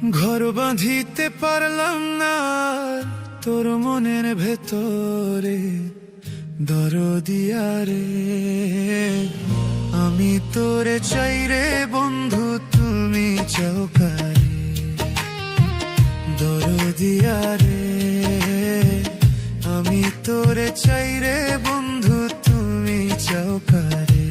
ঘর বাঁধিতে পারলাম না তোর মনের ভেতরে, দরদিয়া রে। আমি তোরে চাই রে বন্ধু, তুমি চাও কারে, দরদিয়া রে। আমি তোরে চাই রে বন্ধু, তুমি চাও কারে।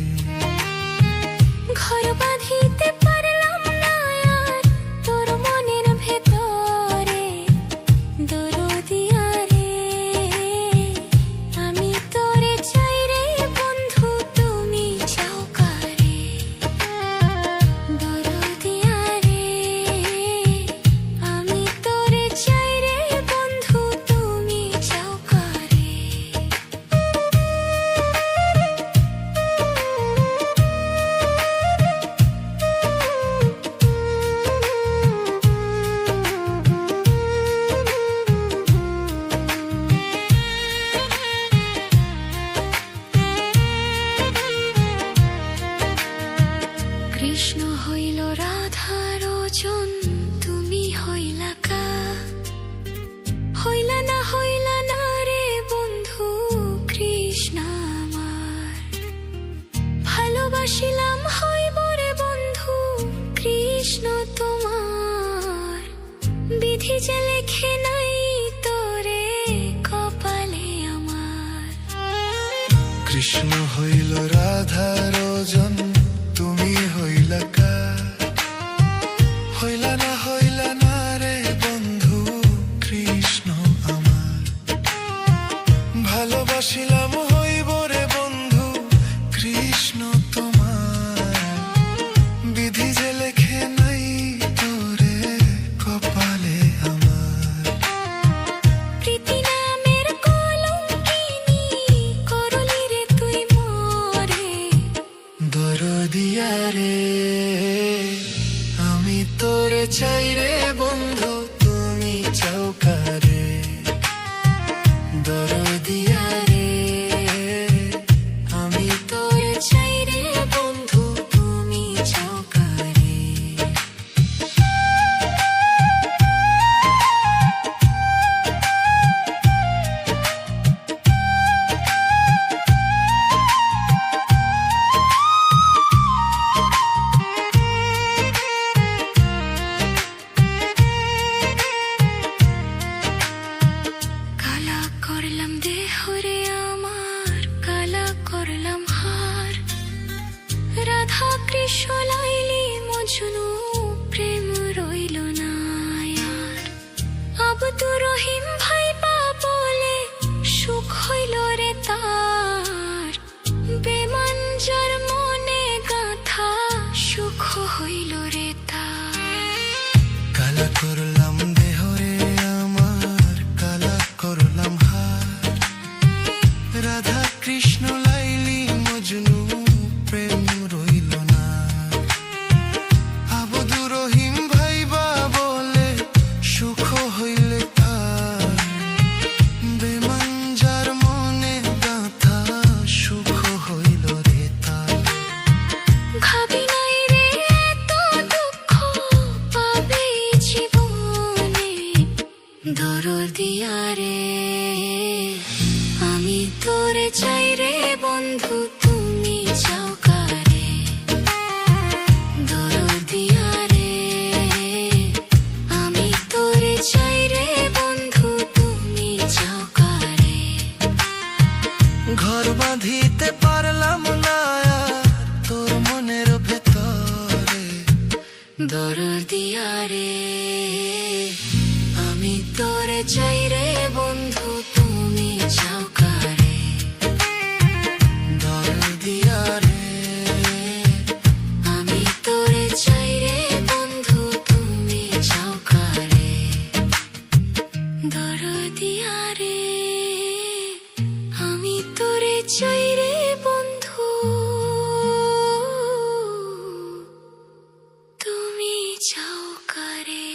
ঘর বাঁধিতে পারলাম না আর তোর মনের ভেতরে, দরদিয়া রে। আমি তোরে চাই রে বন্ধু, তুমি চাও কারে, দরদিয়া রে। আমি তোরে চাই রে বন্ধু, তুমি চাও কারে। কৃষ্ণ হইল রাধার ওজন, তুমি হইলা কা। হইলা না রে বন্ধু কৃষ্ণ আমার। ভালোবাসিলাম হইব রে বন্ধু কৃষ্ণ তোমার। বিধি যে লেখে নাই তোরে কপালে আমার। কৃষ্ণ হইল রাধার ওজন, তুমি হইলা কার। হইলা না রে বন্ধু কৃষ্ণ আমার। ভালোবাসিলাম হইব রে বন্ধু কৃষ্ণ তোমার। বিধি যে লেখে নাই তোরে কপালে আমার। প্রীতি নামের কলঙ্কিনী করলি রে তুই মোরে, দরদিয়া রে। আমি তোরে চাই রে বন্ধু, তুমি চাও কারে, দরদিয়া রে। আমি তোরে চাই রে বন্ধু, তুমি চাও কারে। কালা করলাম দেহ রে আমার, কালা করলাম হার। রাধা কৃষ্ণ লাইলি মজনু, প্রেম রইল না আর। আব্দুর রহিম ভাই পা বলে সুখ হইল রে তার। বেমান যার মনে গাথা, সুখ হইল রে তার। কালা করলাম দেহ রে আমার, কালা করলাম হার। রাধা কৃষ্ণ লাইলি মজনু, প্রেম রইল না। আব্দুর রহিম ভাইবা বলে সুখ হইলে তার। বেমান যার মনে গাথা, সুখ হইল রে তার। ভাবি নাই রে এত দুঃখ পাবে জীবনে, দরদিয়া রে। আমি তোরে চাই রে বন্ধু, তুমি চাও কারে, দরদিয়া রে। আমি তোরে চাই রে বন্ধু, তুমি চাও কারে। ঘর বাঁধিতে পারলাম না আর তোর মনের ভেতরে, দরদিয়া রে। আমি তোরে চাই রে বন্ধু, তুমি চাও কারে, দরদিয়া রে। আমি তোরে চাই রে বন্ধু, তুমি চাও কারে, দরদিয়া রে। আমি তোরে চাই রে বন্ধু, তুমি চাও কারে।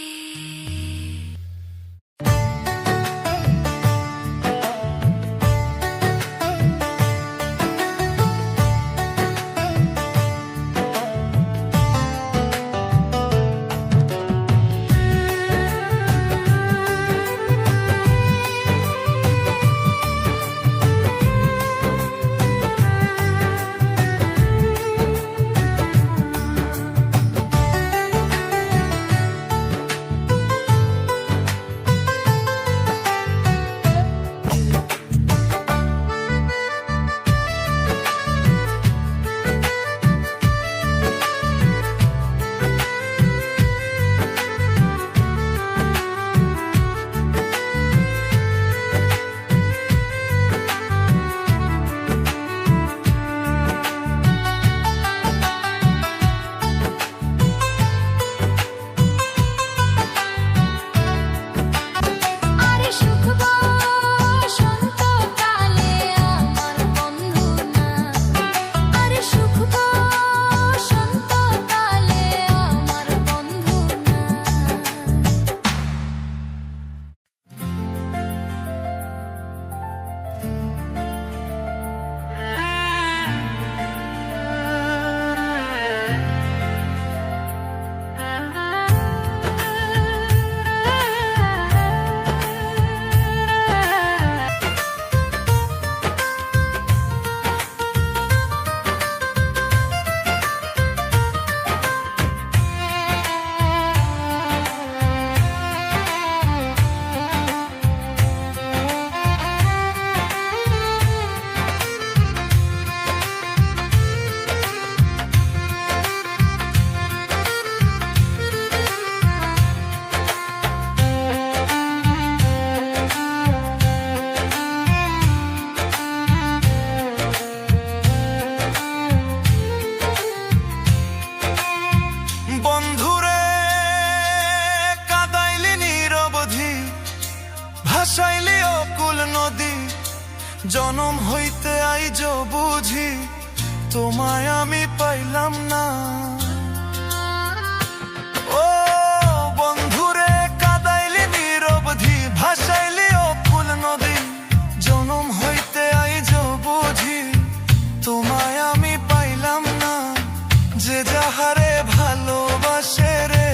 বুঝি তোমায় আমি পাইলাম না। ও বন্ধুরে কাদাইলি নিরবধি, ভাসাইলি অকুল নদী, জনম হইতে আইজ বুঝি তোমায় আমি পাইলাম না। যে যাহারে ভালোবাসে রে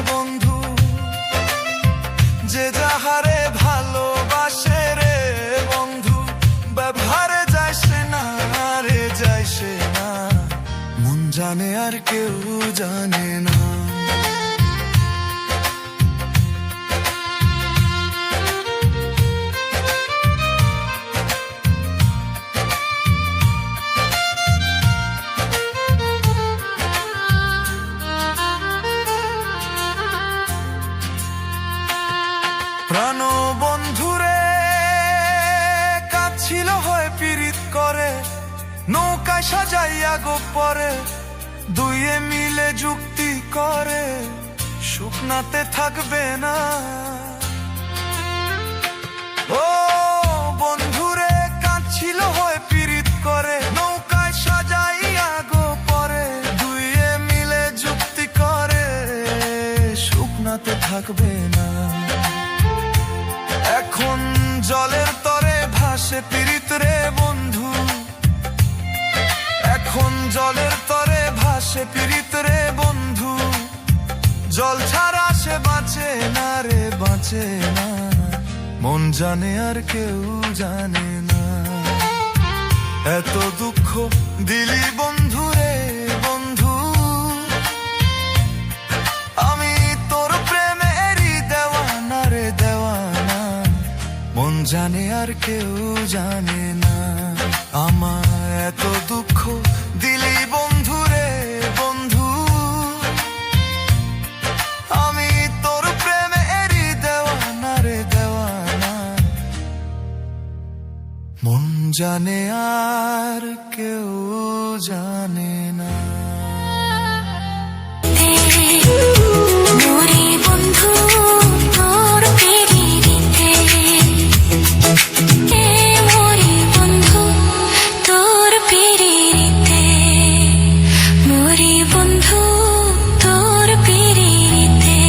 বন্ধু, যে যাহারে ভালোবাসে রে বন্ধু, ব্যবহারে যাইছে না রে যাইছে না, মন জানে আর কেউ জানে না। প্রাণ বন্ধুরে কাছিল হয় পীড়িত করে, নৌকায় সাজাইয়া গোপরে, দুইয়ে মিলে যুক্তি করে, শুকনাতে থাকবে না। ও বন্ধুরে কাছিল হয় পীড়িত করে, নৌকায় সাজাইয়া গোপরে, দুইয়ে মিলে যুক্তি করে, শুকনাতে থাকবে না। এখন জলের তরে ভাসে পীড়িত রে বন্ধু, এখন জলের তরে ভাসে পীড়িত রে বন্ধু, জল ছাড়া সে বাঁচে না রে বাঁচে না, মন জানে আর কেউ জানে না। এত দুঃখ দিলি বন্ধু রে বন্ধু, আমি তোর প্রেমেরই দেওয়ানা রে দেওয়ানা, মন জানে আর কেউ জানে না। আমার এত দুঃখ দিলি বন্ধু রে বন্ধু, আমি তোর প্রেমেরই দেওয়ানা রে দেওয়ানা, মন জানে আর কেউ জানে না। মরি বন্ধু তোর পিরিতে, এ মরি বন্ধু তোর পিরিতে, মরি বন্ধু তোর পিরিতে।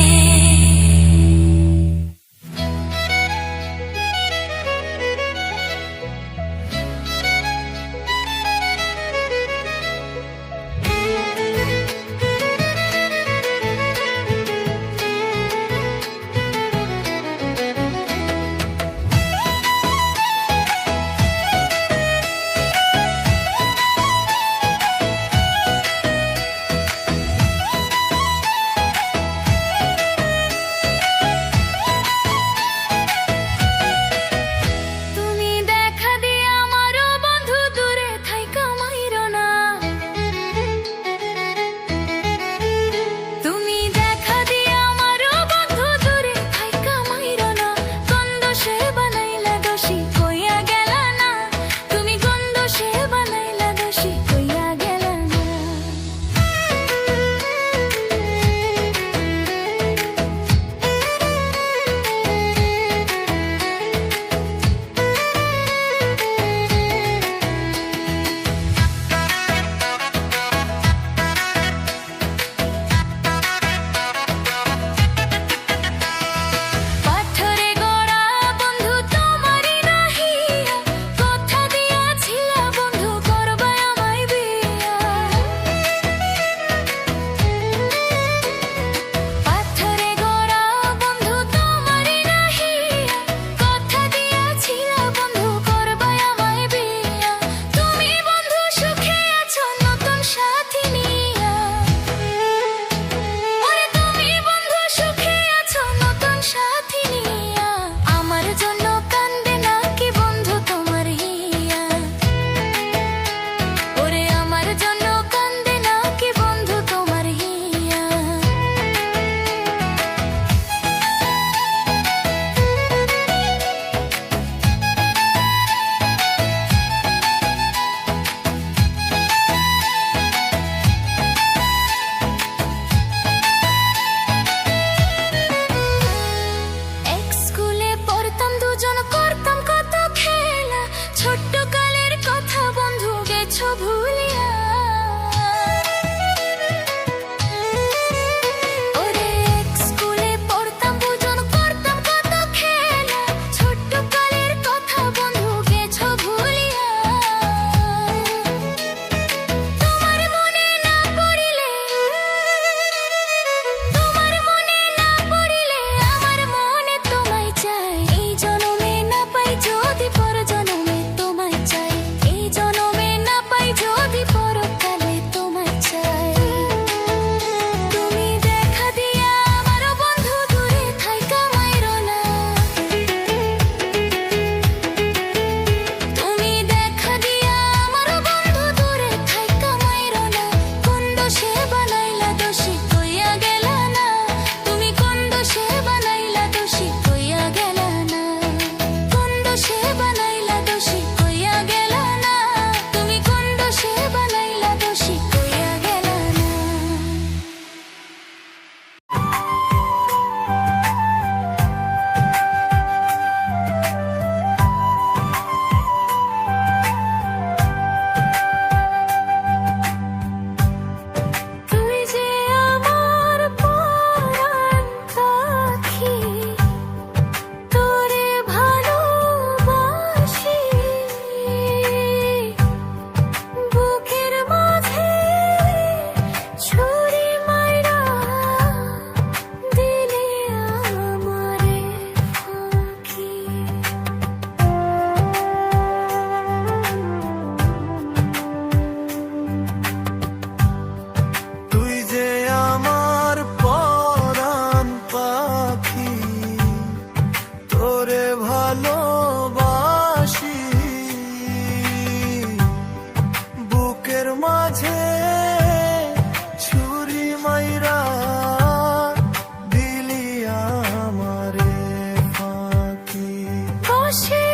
মাঝে ছুরি মাইরা দিলি আমারে ফাঁকি। বসে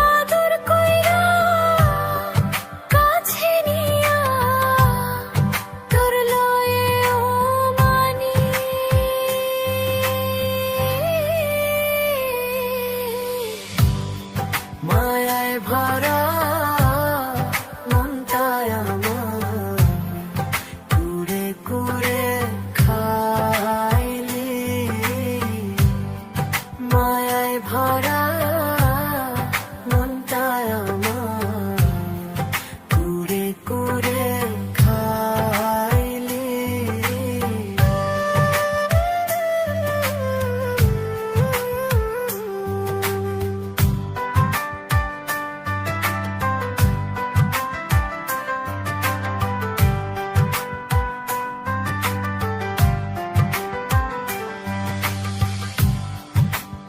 আদর কইরা কাছে নিয়া তোর লয়ে ও মানি। মায়ায় ভরা মনটায় আমার কুড়ে কুড়ে খাইলি। মায়ায় ভরা মনটায় আমার কুড়ে কুড়ে খাইলি।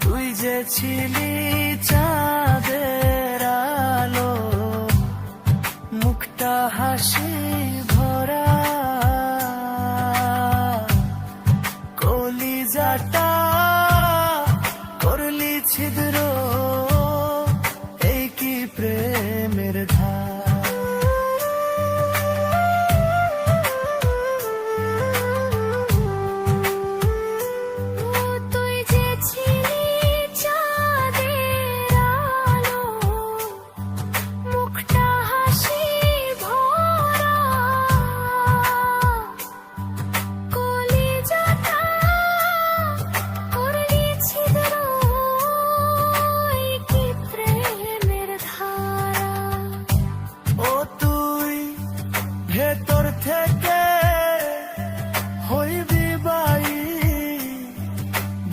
তুই যে ছিলি চাঁদের আলো, মুখটা হাসি ভরা, কলিজাটা করলি ছিদ্র, এই কি প্রেমের ধার। তুই যে ছিলি চাঁদের আলো, মুখটা হাসি ভরা, কলিজাটা করলি ছিদ্র, এই কি প্রেমের ধারা। ও তুই ভেতর থেকে হইবি বাই,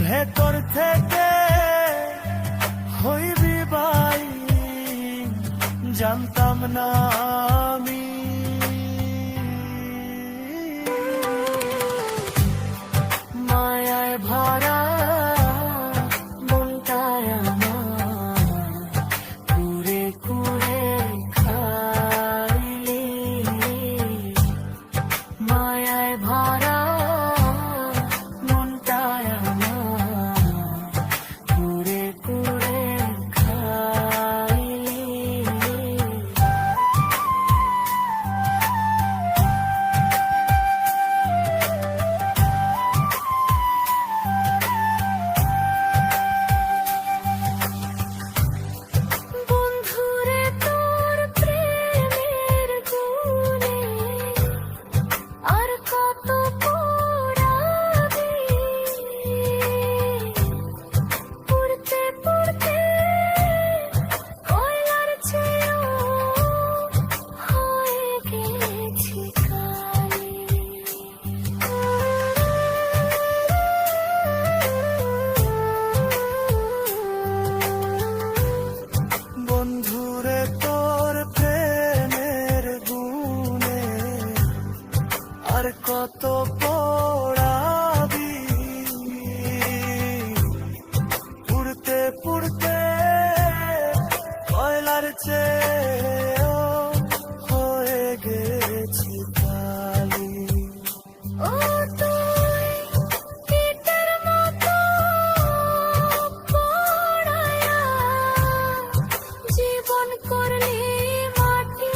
ভেতর থেকে হইবি বাই, জানতাম না আমি। মায়ায় ভরা মনটায় আমার কুড়ে কুড়ে খাইলি। মায়ায় ভরা মনটায় আমার কুড়ে কুড়ে খাইলি। বন্ধুরে তোর প্রেমের গুণে আর কত পোড়াবি, পুড়তে পুড়তে কয়লার চেয়েও হয়ে গেছি কালি। বন্ধুরে তোর প্রেমের গুণে আর কত পোড়াবি, পুড়তে পুড়তে কয়লার চেয়েও হয়ে গেছি কালি। ও তুই পেটের মতো পোড়ায়া জীবন করলি মাটি।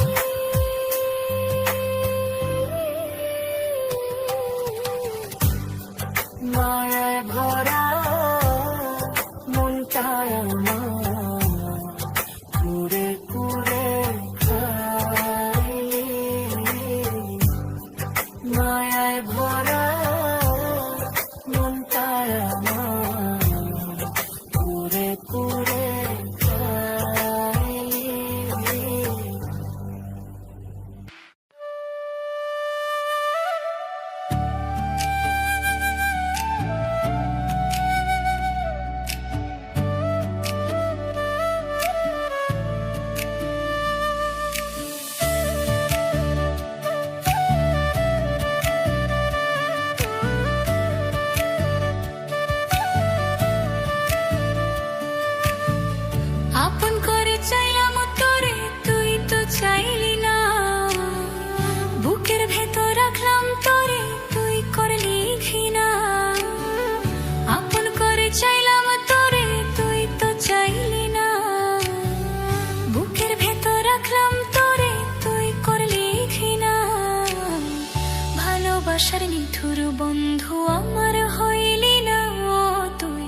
ভালোবাসার নিঠুর বন্ধু আমার হইলি না ও তুই,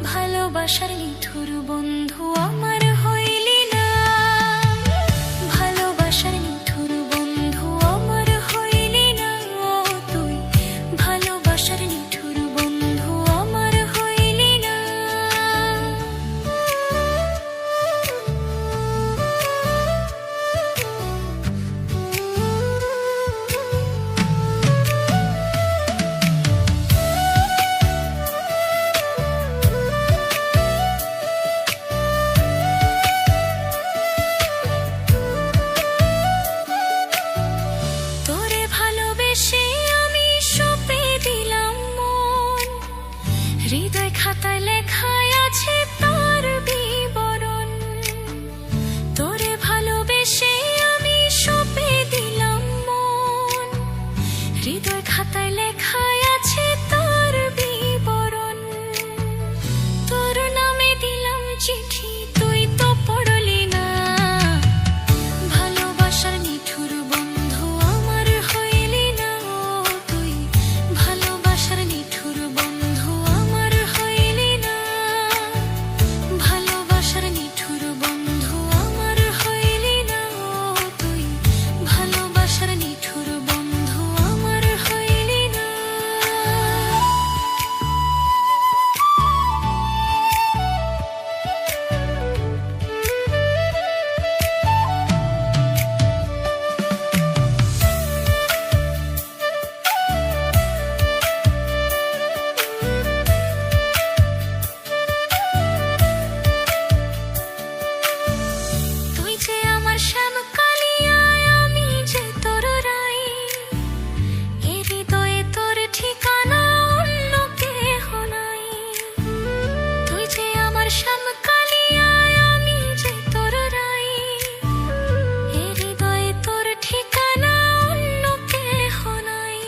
ভালোবাসার নিঠুর বন্ধু আমার হইলি না, ভালোবাসার নিঠুর বন্ধু আমার হইলি না ও তুই, ভালোবাসার নিঠুর বন্ধু আমার হইলি না। তোরে ভালোবেসে আমি সঁপে দিলাম মন, হৃদয় খাতায় লেখায় আছে তার বিবরণ। তোরে ভালোবেসে আমি সঁপে দিলাম মন, হৃদয় খাতায় লেখায় আছে তার বিবরণ। তোর নামে দিলাম চিঠি, তুই তো পড়লি না, ভালোবাসার নিঠুর বন্ধু আমার হইলি না ও তুই, ভালোবাসার নিঠুর বন্ধু আমার হইলি না, ভালোবাসার নিঠুর বন্ধু আমার হইলি না ও তুই, ভালোবাসার নিঠুর বন্ধু আমার হইলি না। তুই যে আমার শ্যাম কালিয়া, আমি যে তোর রাই, এ হৃদয়ে তোর ঠিকানা অন্য কেহ নাই। তুই যে আমার শ্যাম কালিয়া, আমি যে তোর রাই, এ হৃদয়ে তোর ঠিকানা অন্য কেহ নাই।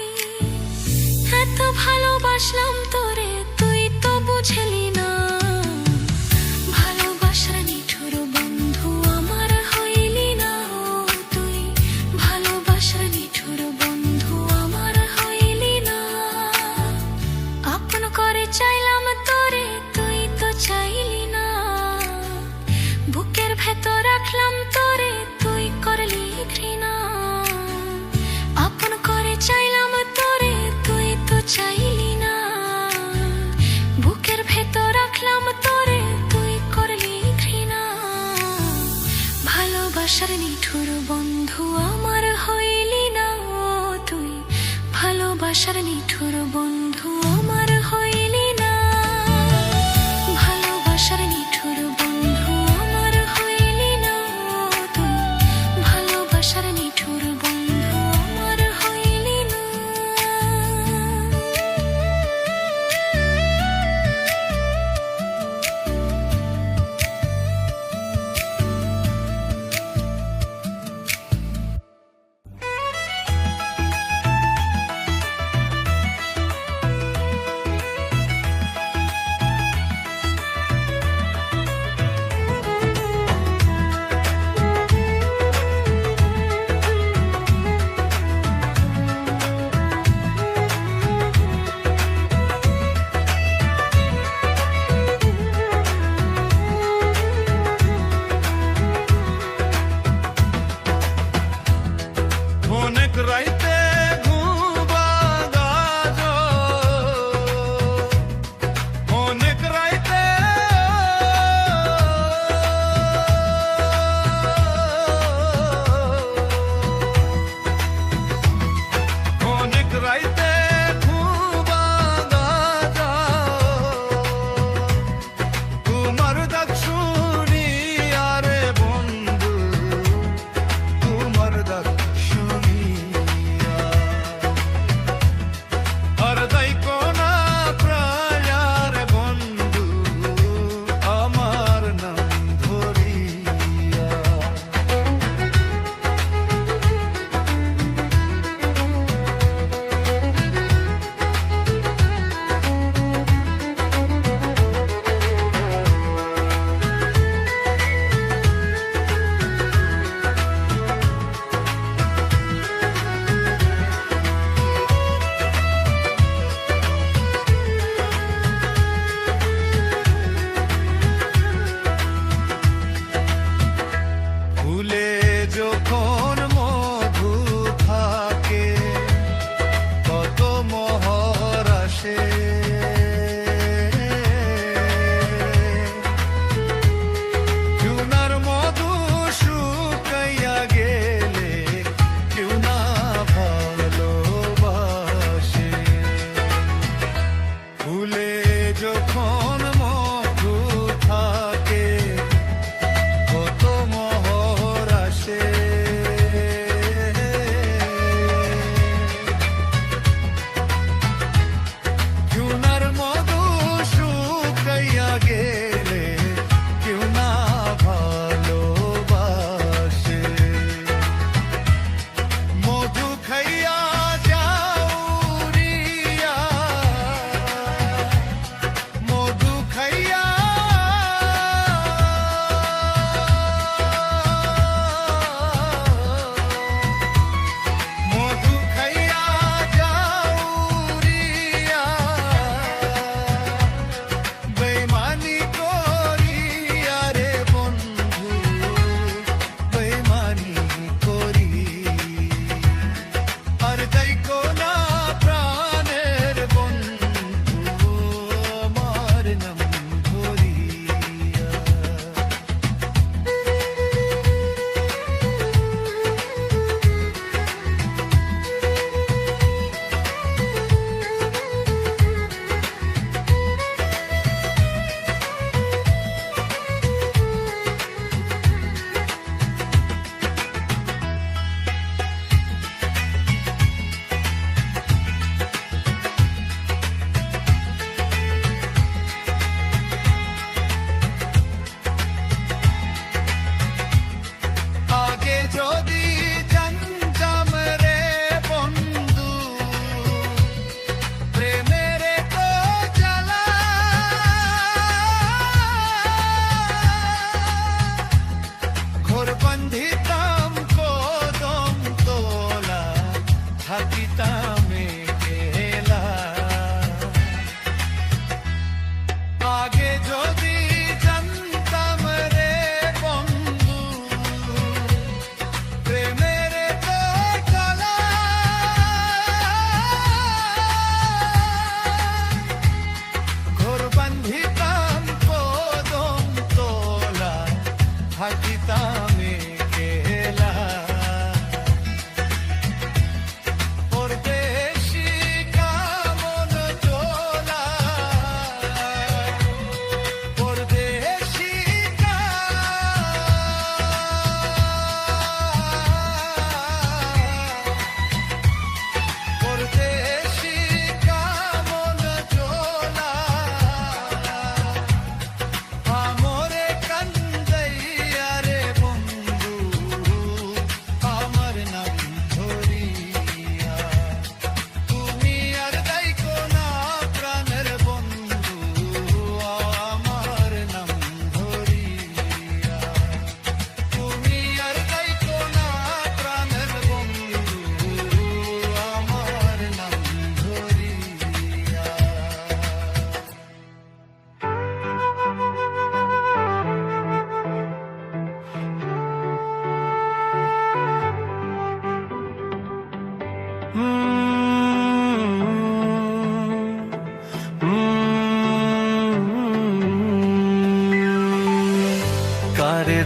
এত ভালোবাসলাম তোরে, তুই তো বুঝলি না, ভালোবাসার নিঠুর বন্ধু আমার হইলি না ও তুই, ভালোবাসার নিঠুর বন্ধু আমার হইলি না। আপন করে চাইলাম তোরে, তুই তো চাইলি না, বুকের ভেতর রাখলাম তোরে, তুই করলি ঘৃণা। আপন করে চাইলাম তোরে, তুই তো চাইলি না, বুকের ভেতর রাখলাম তোরে, তুই করলি ঘৃণা। ভালোবাসার নিঠুর বন্ধু আমার হইলি না ও তুই, ভালোবাসার নিঠুর বন্ধু আমার হইলি না, ভালোবাসার নিঠুর বন্ধু আমার হইলি না ও তুই, ভালোবাসার নিঠুর বন্ধু আমার হইলি না। অনেক রাইতে ঘুমবা গাজ, অনেক রাইতে অনেক রাইতে ঘুমবা গাজ, তোমার ডাক শুনি আরে বন্ধু, তোমার ডাক শুনি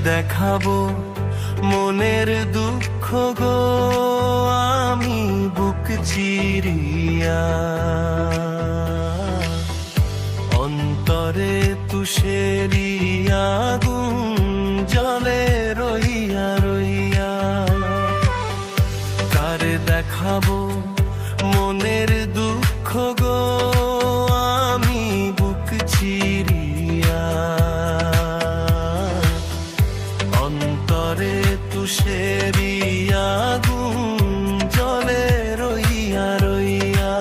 দেখাবো মনের দুঃখ গো আমি বুক চিরিয়া, অন্তরে তুষেরি আগুন জলে রইয়া রইয়া। কার দেখাবো মনের দুঃখ গো আমি বুক চিরিয়া, অন্তরে তুষেরি আগুন জলে রইয়া রইয়া।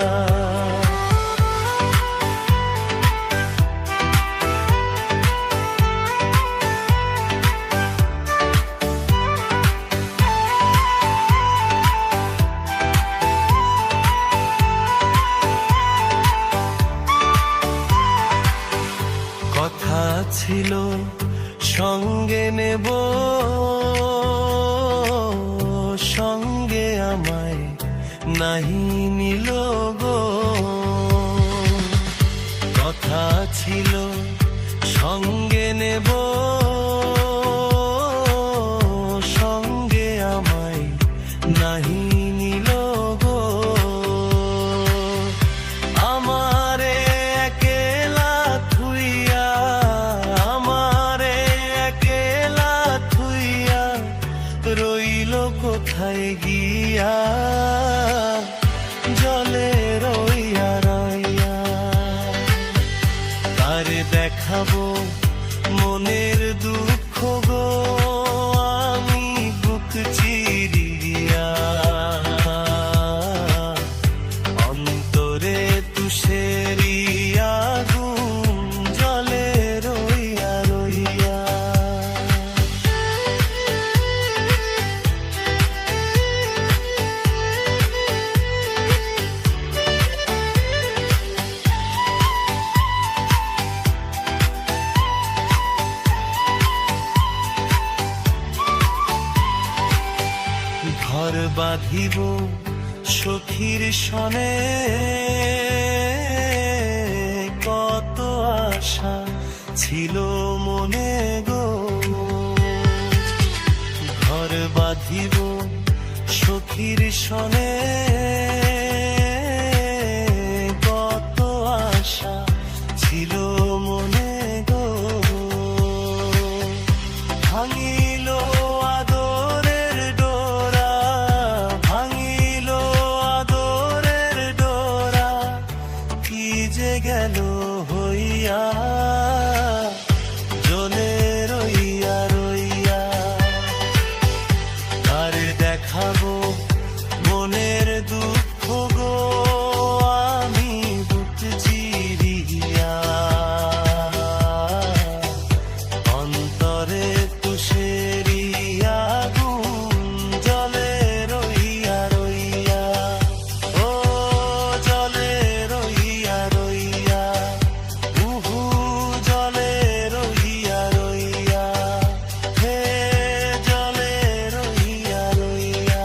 কথা ছিল সঙ্গে নেব, সঙ্গে আমায় নাহি নিল গো। কথা ছিল সঙ্গে নেব, সঙ্গে আমায় নাহি নিল গো। আমারে একলা থুইয়া, আমারে একলা থুইয়া রইল কোথায় গিয়া, জলে রইয়া রইয়া। তার দেখাবো মনের দুঃখ গো আমি বুক চিরিয়া, অন্তরে তুষেরি আগুন জলে রইয়া রইয়া। ঘর বাঁধিব সখীর সনে, কত আশা ছিল মনে গো। ঘর বাঁধিব সখীর সনে, কত আশা ছিল মনে গো। ভাঙিল আদরের ডোরা, ভাঙিল আদরের ডোরা, কি যে গেল হইয়া, জলে রইয়া রইয়া। আর দেখাবো মনের দুঃখ গো আমি বুক চিরিয়া, অন্তরে তুষেরি আগুন জলে রইয়া রইয়া। ও জলে রইয়া রইয়া, উহু জলে রইয়া রইয়া, হে জলে রইয়া রইয়া।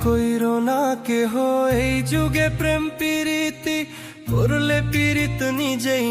কইরো না কেহ এই যুগে প্রেম প্রীতি, করলে পীড়িত নিজেই